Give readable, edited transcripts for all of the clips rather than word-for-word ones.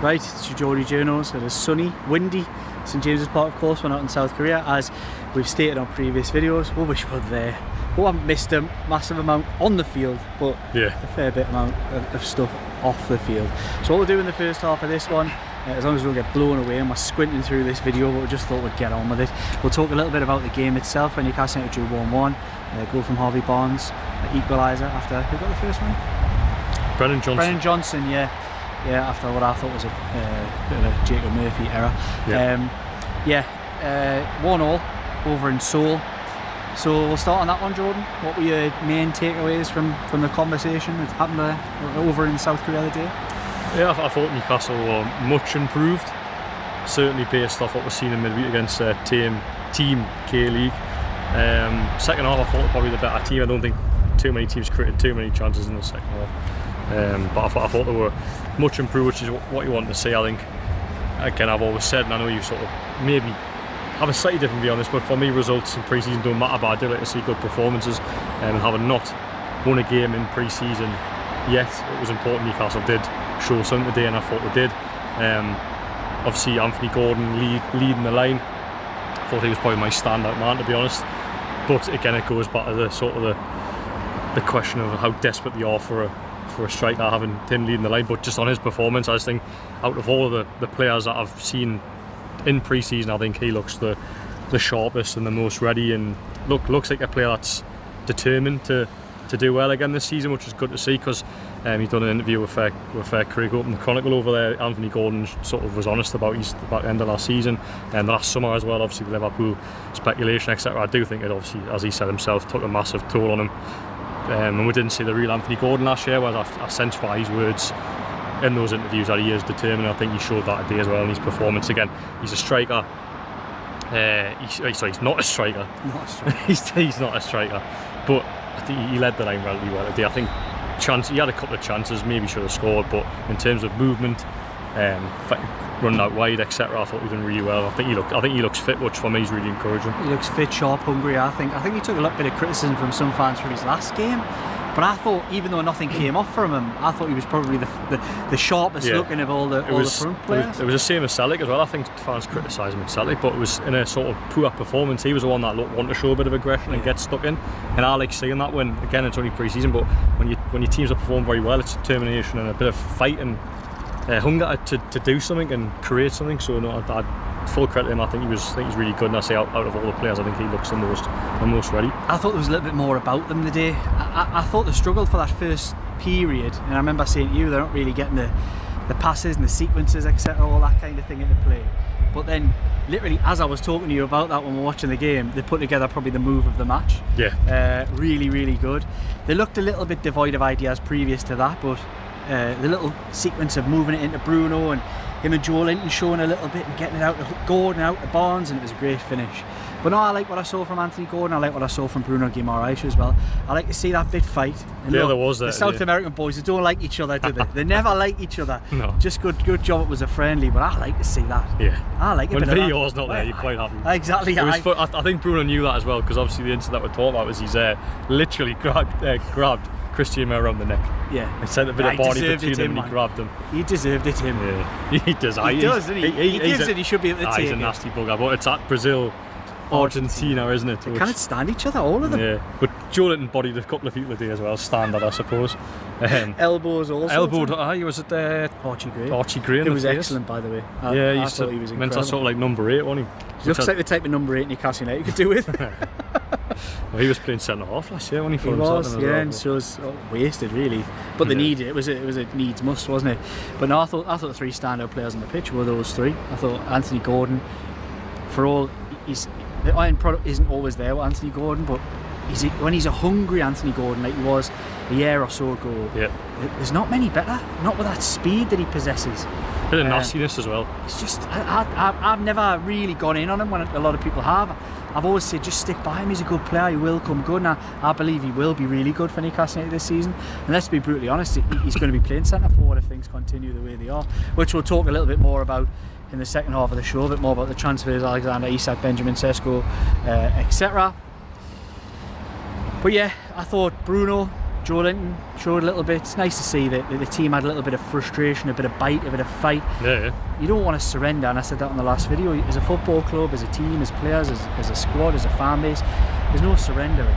Right, it's your Geordie Journos. It is sunny, windy. St James's Park, of course, we're not in South Korea, as we've stated on previous videos. We wish we were there. We haven't missed a massive amount on the field, but a fair bit amount of stuff off the field. So what we'll do in the first half of this one, as long as we don't get blown away and we're squinting through this video, but we just thought we'd get on with it. We'll talk a little bit about the game itself when Newcastle United drew 1-1. Goal from Harvey Barnes, equaliser after, who got the first one? Brennan Johnson. Brennan Johnson, yeah, after what I thought was a bit of a Jacob Murphy error. 1-1 over in Seoul. So we'll start on that one, Jordan. What were your main takeaways from the conversation that happened over in South Korea the other day? Yeah, I thought Newcastle were much improved, certainly based off what we've seen in midweek against Team K-League. Second half I thought were probably the better team. I don't think too many teams created too many chances in the second half. But I thought they were much improved, which is what you want to see. I think, again, I've always said, and I know you sort of maybe have a slightly different view on this, but for me results in pre-season don't matter, but I do like to see good performances, and having not won a game in pre-season yet, it was important Newcastle did show something today, and I thought they did. Obviously Anthony Gordon leading the line, I thought he was probably my standout man, to be honest, but again it goes back to the sort of the question of how desperate they are for a striker, having him leading the line. But just on his performance, I just think out of all of the players that I've seen in pre-season, I think he looks the sharpest and the most ready, and looks like a player that's determined to do well again this season, which is good to see, because he's done an interview with Craig Open, the Chronicle over there. Anthony Gordon sort of was honest about his back end of last season and last summer as well, obviously the Liverpool speculation, etc. I do think it obviously, as he said himself, took a massive toll on him, and we didn't see the real Anthony Gordon last year, whereas I sensed by his words in those interviews that he is determined. I think he showed that today as well in his performance. Again, he's a striker. He's not a striker. He's not a striker, but I think he led the line relatively well today. I think he had a couple of chances, maybe should have scored, but in terms of movement, running out wide, etc., I thought he done really well. I think he looks fit, which for me is really encouraging. He looks fit, sharp, hungry. I think he took a little bit of criticism from some fans for his last game, but I thought, even though nothing came off from him, I thought he was probably the sharpest looking of all the front players. It was the same as Celtic as well. I think fans criticise him at Celtic, but it was in a sort of poor performance. He was the one that wanted to show a bit of aggression and get stuck in, and I like seeing that when, again, it's only pre-season, but when your teams are performing very well, it's determination and a bit of fight and hunger to do something and create something. So no, I full credit to him. I think he's really good, and I say out of all the players, I think he looks the most ready. I thought there was a little bit more about them today. I thought they struggled for that first period, and I remember saying to you, they're not really getting the passes and the sequences, etc., all that kind of thing into play. But then, literally, as I was talking to you about that when we were watching the game, they put together probably the move of the match. Really, really good. They looked a little bit devoid of ideas previous to that, but the little sequence of moving it into Bruno and him and Joelinton showing a little bit and getting it out to Gordon, out to Barnes, and it was a great finish. But no, I like what I saw from Anthony Gordon. I like what I saw from Bruno Guimaraes as well. I like to see that bit fight. And yeah, look, there was that. The South American boys, they don't like each other, do they? They never like each other. No. Just good job it was a friendly, but I like to see that. Yeah. I like it. When Villar's not there, you're quite happy. Exactly. I think Bruno knew that as well, because obviously the incident that we're talking about was he's literally grabbed Christian around the neck. Yeah. He sent a bit of body between him and he grabbed him. He deserved it, him. Yeah. He does. He does, doesn't he? He gives it, he should be able to take it. He's a nasty bugger, but it's at Brazil, Argentina, isn't it? They can't stand each other, all of them. Yeah, but Joelinton bodied a couple of people today as well, standard, I suppose. Elbows also. Elbowed, was it Archie Gray? Archie Gray. He was excellent, by the way. I thought he was incredible. Meant to sort of like number 8, wasn't he? Looks like the type of number 8 Newcastle United could do with. Well, he was playing centre half last year when he was, and so it was wasted really. But they needed it. Was a needs must, wasn't it? But no, I thought the 3 standout players on the pitch were those 3. I thought Anthony Gordon, for all the iron product isn't always there with Anthony Gordon, but when he's a hungry Anthony Gordon like he was a year or so ago, there's not many better. Not with that speed that he possesses. Bit of nastiness as well. It's just I've never really gone in on him when a lot of people have. I've always said just stick by him. He's a good player. He will come good, and I believe he will be really good for Newcastle United this season. And let's be brutally honest, he's going to be playing centre forward if things continue the way they are, which we'll talk a little bit more about in the second half of the show. A bit more about the transfers, Alexander Isak, Benjamin Sesko, etc. But yeah, I thought Bruno, Joelinton showed a little bit. It's nice to see that the team had a little bit of frustration, a bit of bite, a bit of fight. Yeah. You don't want to surrender, and I said that in the last video. As a football club, as a team, as players, as a squad, as a fan base, there's no surrendering,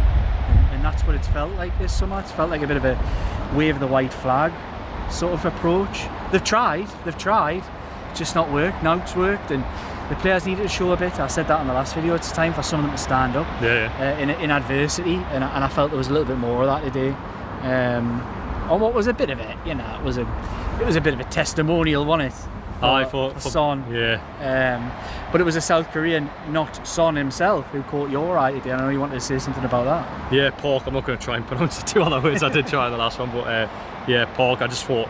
and that's what it's felt like this summer. It's felt like a bit of a wave the white flag sort of approach. They've tried, it's just not worked. Now it's worked, and the players needed to show a bit. I said that in the last video. It's time for some of them to stand up in adversity, and I felt there was a little bit more of that today. On what was a bit of it, you know, it was a bit of a testimonial, wasn't it? For Son. Yeah. But it was a South Korean, not Son himself, who caught your eye today. I know you wanted to say something about that. Yeah, Park. I'm not going to try and pronounce the two other words I did try in the last one, but yeah, Park. I just thought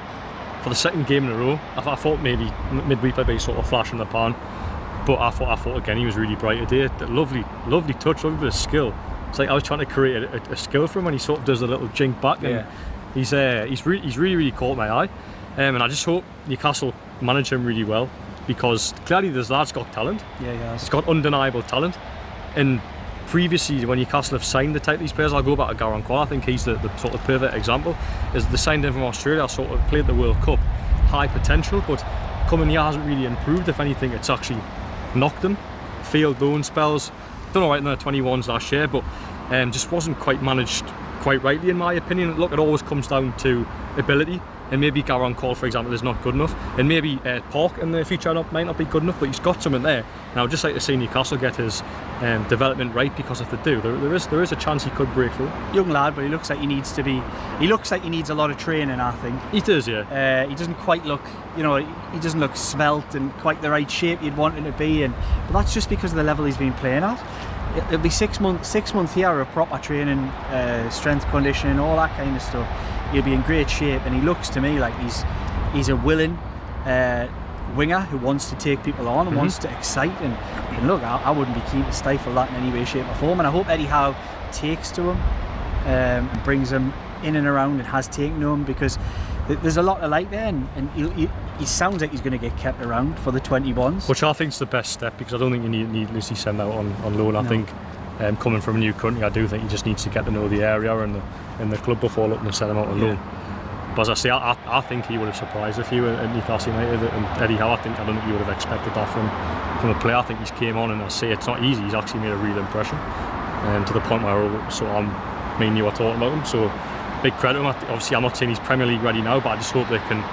for the second game in a row, I thought maybe midweek I'd be sort of flash in the pan, but I thought again he was really bright today. Lovely touch, lovely bit of skill. It's like I was trying to create a skill for him, and he sort of does a little jink back, and he's really caught my eye, and I just hope Newcastle manage him really well, because clearly this lad's got talent. Yeah. He's got undeniable talent, and previously when Newcastle have signed the type of these players, I'll go back to Garang Kwal. I think he's the sort of perfect example. Is they signed him from Australia, sort of played the World Cup, high potential, but coming here hasn't really improved. If anything, it's actually knocked him. Failed loan spells, done all right in the 21s last year, but just wasn't quite managed quite rightly in my opinion. Look, it always comes down to ability, and maybe Garang Kwal, for example, is not good enough, and maybe Park in the future might not be good enough, but he's got something there, and I would just like to see Newcastle get his development right, because if they do, there is a chance he could break through. Young lad, but he looks like he needs a lot of training, I think. He does, yeah. He doesn't quite look, he doesn't look svelte and quite the right shape you'd want him to be, but that's just because of the level he's been playing at. It'll be 6 months here of proper training, strength conditioning, all that kind of stuff. He'll be in great shape, and he looks to me like he's a willing winger who wants to take people on and wants to excite, and look, I wouldn't be keen to stifle that in any way, shape or form, and I hope Eddie Howe takes to him and brings him in and around and has taken to him, because there's a lot to like there, and he sounds like he's going to get kept around for the 21s, which I think is the best step, because I don't think you need Lucy send out on loan. I think coming from a new country, I do think he just needs to get to know the area and the club before looking to send him out on loan. But as I say, I think he would have surprised a few at Newcastle United, and Eddie Howe, I don't think you would have expected that from a player. I think he's came on, and I say it's not easy, he's actually made a real impression, to the point where me and you were talking about him, so big credit to him. Obviously I'm not saying he's Premier League ready now, but I just hope they can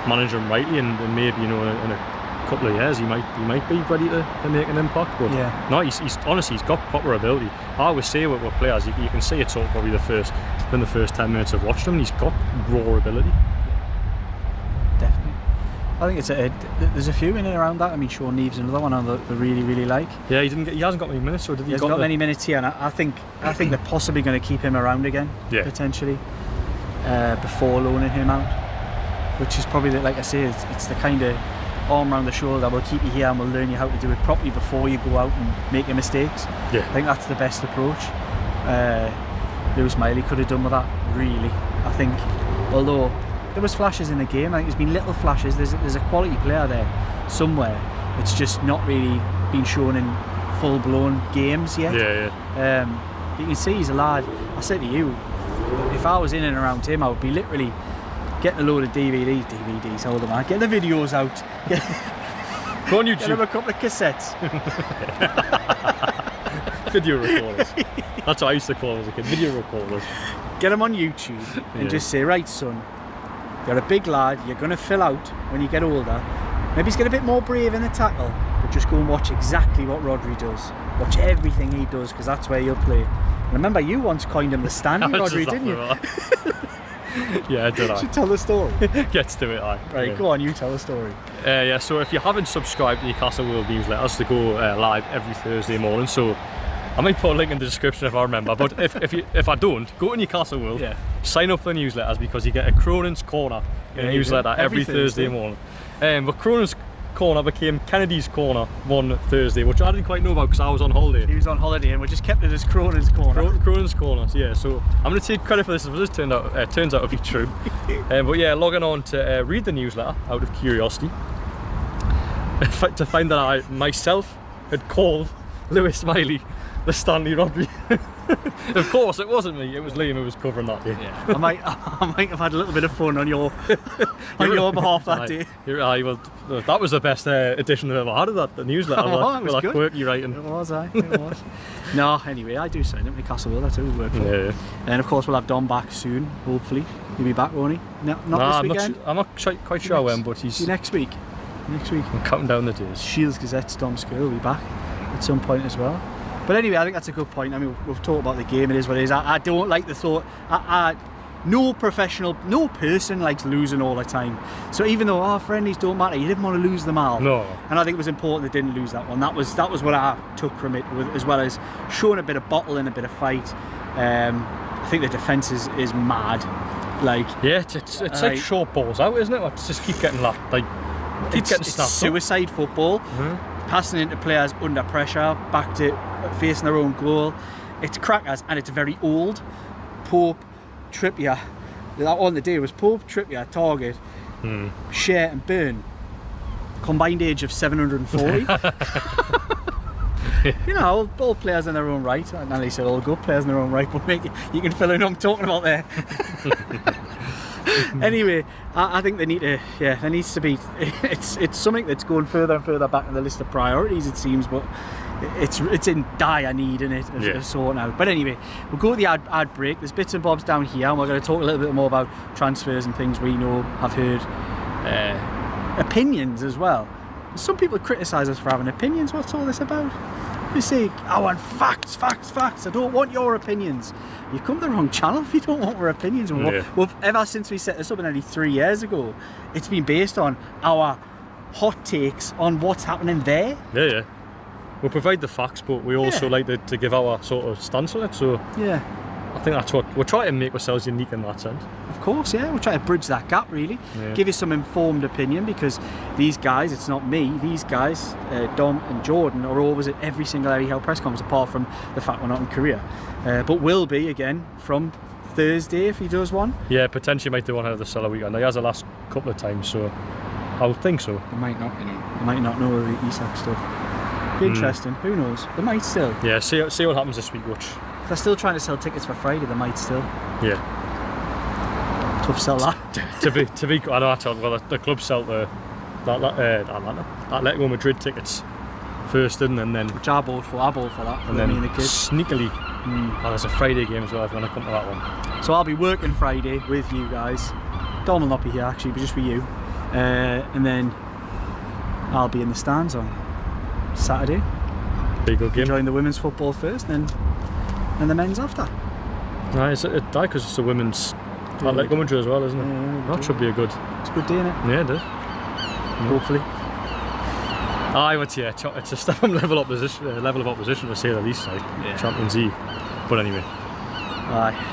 manage him rightly, and maybe in a couple of years he might be ready to make an impact. But no, he's honestly, he's got proper ability. I always say with players, you can see it sort of probably in the first 10 minutes of watching him, he's got raw ability. Definitely. I think there's a few in and around that. I mean, Sean Neves, another one I really like. Yeah, he hasn't got many minutes, or did he? He hasn't got many minutes here, and I think they're possibly going to keep him around again, potentially, before loaning him out, which is probably, like I say, it's the kind of arm around the shoulder. We'll keep you here and we'll learn you how to do it properly before you go out and make your mistakes. I think that's the best approach. Lewis Miley could have done with that, really. I think, although there was flashes in the game, I think there's been little flashes. There's a quality player there somewhere. It's just not really been shown in full-blown games yet. You can see he's a lad. I said to you, if I was in and around him, I would be literally getting a load of DVDs, hold them out, get the videos out, go on YouTube, get him a couple of cassettes. Video recorders. That's what I used to call them as a kid, video recorders. Get him on YouTube and just say, right son, you're a big lad, you're going to fill out when you get older. Maybe he's get a bit more brave in the tackle, but just go and watch exactly what Rodri does. Watch everything he does, because that's where you'll play. And remember, you once coined him the standing Rodri, didn't you? Yeah, did I? Should tell the story. Gets to it, aye. Right, go on, you tell the story. So if you haven't subscribed to Newcastle World newsletters, they go live every Thursday morning, so I might put a link in the description if I remember, but if I don't, go to Newcastle World, sign up for the newsletters, because you get a Cronin's Corner newsletter every Thursday morning. But Cronin's Corner became Kennedy's Corner one Thursday, which I didn't quite know about because I was on holiday. He was on holiday, and we just kept it as Cronin's Corner. Cronin's Corner, yeah. So I'm going to take credit for this if this turns out to be true. But yeah, logging on to read the newsletter out of curiosity, to find that I myself had called Lewis Miley the Stanley robbery. Of course, it wasn't me. It was Liam who was covering that day. Yeah. I might have had a little bit of fun on your behalf that day. You're right. Well, that was the best edition I've ever had of that, the newsletter. Oh, it was with good. that quirky writing. It was, It was. No, anyway, I do sign up Newcastle Will. That's always worked for. Yeah. And of course, we'll have Dom back soon, hopefully. He'll be back, won't he? No, not Nah, this weekend. I'm not quite sure when, but See he's you next week. Next week. I'm counting down the days. Shields Gazette's Dom Skirl will be back at some point as well. But anyway, I think that's a good point. I mean, we've talked about the game. It is what it is. I don't like the thought. No person likes losing all the time. So even though friendlies don't matter, you didn't want to lose them all. No. And I think it was important they didn't lose that one. That was what I took from it, as well as showing a bit of bottle and a bit of fight. I think the defence is mad. Like, yeah, it's like short balls out, isn't it? Let's just keep getting that. Like, it's suicide football. Passing into players under pressure, back to facing their own goal. It's crackers, and it's very old. Pope, Trippier. On the day was Pope, Trippier, Target, Shea and Byrne. Combined age of 740. You know, all players in their own right. And they said all good players in their own right, but you can fill in what I'm talking about there. Anyway, I think they need to. Yeah, there needs to be. It's something that's going further and further back in the list of priorities, it seems. But it's in dire need in it of sorting out. But anyway, we'll go to the ad break. There's bits and bobs down here, and we're going to talk a little bit more about transfers and things we know, have heard, opinions as well. Some people criticise us for having opinions. What's all this about? You say, I want facts. I don't want your opinions. You come to the wrong channel if you don't want our opinions. Well, ever since we set this up nearly 3 years ago, it's been based on our hot takes on what's happening there. Yeah. We'll provide the facts, but we also like to give our sort of stance on it. So yeah, I think that's what we're trying to make ourselves unique in that sense. Of course, yeah. We're trying to bridge that gap, really. Yeah. Give you some informed opinion, because these guys, it's not me, these guys, Dom and Jordan, are always at every single Eddie Howe press conference, apart from the fact we're not in Korea. But will be, again, from Thursday if he does one. Yeah, potentially might do one out of the cellar weekend. He has the last couple of times, so I would think so. They might not, They might not know the Isak stuff. Be interesting. Who knows? They might still. Yeah, see what happens this week, watch. If they're still trying to sell tickets for Friday, they might still. Yeah. Tough sell that. to be, I know actually, well, the club sell Atletico Madrid tickets first, didn't they? And then which I bought for that. And then me and the kids. Sneakily, there's a Friday game as well if you want to come to that one. So I'll be working Friday with you guys. Dom will not be here actually, but just with you. And then I'll be in the stands on Saturday. Big good game. Enjoying the women's football first, and the men's after. No, it's because it's the women's Atletico Madrid as well, isn't it? Yeah, that should be it's a good day, innit? Yeah, it is. Hopefully. It's a step on level of opposition to say the least, like Champions League. But anyway.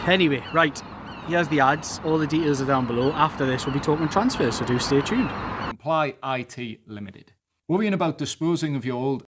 Anyway, right. Here's the ads. All the details are down below. After this, we'll be talking transfers, so do stay tuned. Comply IT Limited. Worrying about disposing of your old